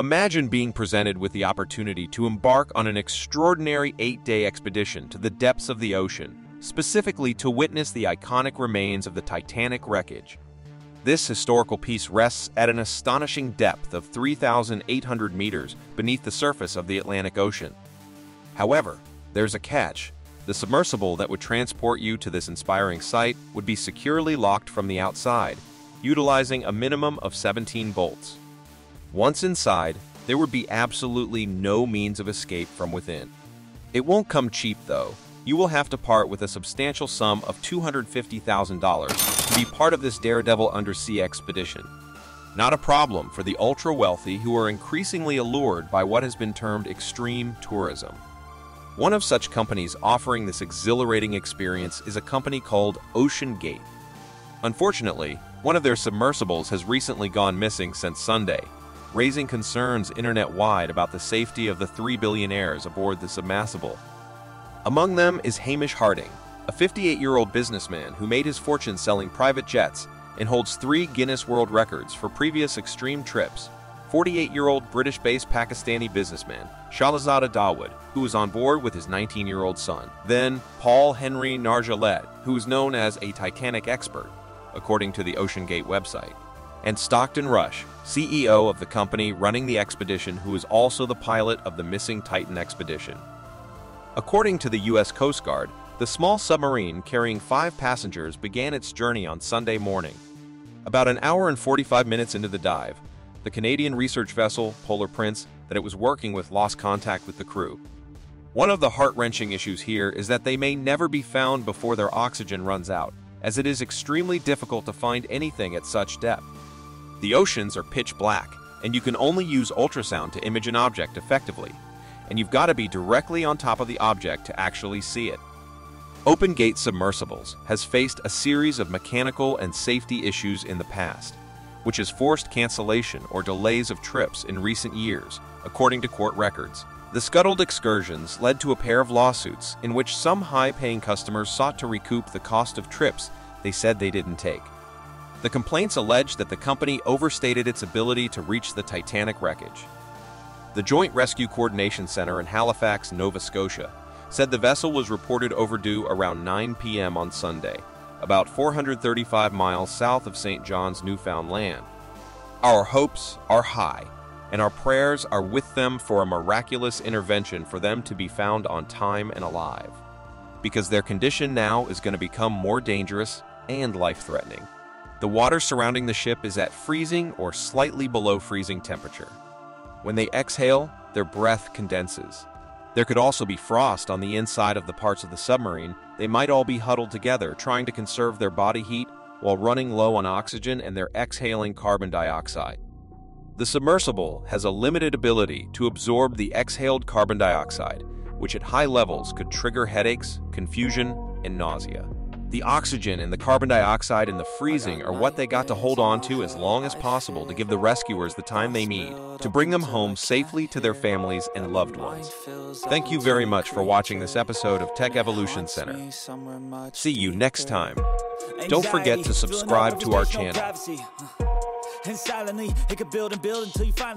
Imagine being presented with the opportunity to embark on an extraordinary 8-day expedition to the depths of the ocean, specifically to witness the iconic remains of the Titanic wreckage. This historical piece rests at an astonishing depth of 3,800 meters beneath the surface of the Atlantic Ocean. However, there's a catch. The submersible that would transport you to this inspiring site would be securely locked from the outside, utilizing a minimum of 17 bolts. Once inside, there would be absolutely no means of escape from within. It won't come cheap, though. You will have to part with a substantial sum of $250,000 to be part of this daredevil undersea expedition. Not a problem for the ultra-wealthy who are increasingly allured by what has been termed extreme tourism. One of such companies offering this exhilarating experience is a company called GATE. Unfortunately, one of their submersibles has recently gone missing since Sunday, raising concerns internet-wide about the safety of the 3 billionaires aboard the submersible. Among them is Hamish Harding, a 58-year-old businessman who made his fortune selling private jets and holds 3 Guinness World Records for previous extreme trips. 48-year-old British-based Pakistani businessman Shahzada Dawood, who was on board with his 19-year-old son. Then Paul Henry Nargeolet, who is known as a Titanic expert, according to the OceanGate website. And Stockton Rush, CEO of the company running the expedition, who is also the pilot of the missing Titan expedition. According to the U.S. Coast Guard, the small submarine carrying 5 passengers began its journey on Sunday morning. About an hour and 45 minutes into the dive, the Canadian research vessel Polar Prince that it was working with lost contact with the crew. One of the heart-wrenching issues here is that they may never be found before their oxygen runs out, as it is extremely difficult to find anything at such depth. The oceans are pitch black, and you can only use ultrasound to image an object effectively, and you've got to be directly on top of the object to actually see it. OceanGate Submersibles has faced a series of mechanical and safety issues in the past, which has forced cancellation or delays of trips in recent years, according to court records. The scuttled excursions led to a pair of lawsuits in which some high-paying customers sought to recoup the cost of trips they said they didn't take. The complaints alleged that the company overstated its ability to reach the Titanic wreckage. The Joint Rescue Coordination Center in Halifax, Nova Scotia, said the vessel was reported overdue around 9 p.m. on Sunday, about 435 miles south of St. John's, Newfoundland. Our hopes are high, and our prayers are with them for a miraculous intervention for them to be found on time and alive, because their condition now is going to become more dangerous and life-threatening. The water surrounding the ship is at freezing or slightly below freezing temperature. When they exhale, their breath condenses. There could also be frost on the inside of the parts of the submarine. They might all be huddled together, trying to conserve their body heat while running low on oxygen, and they're exhaling carbon dioxide. The submersible has a limited ability to absorb the exhaled carbon dioxide, which at high levels could trigger headaches, confusion, and nausea. The oxygen and the carbon dioxide in the freezing are what they got to hold on to as long as possible to give the rescuers the time they need to bring them home safely to their families and loved ones. Thank you very much for watching this episode of Tech Evolution Center. See you next time. Don't forget to subscribe to our channel.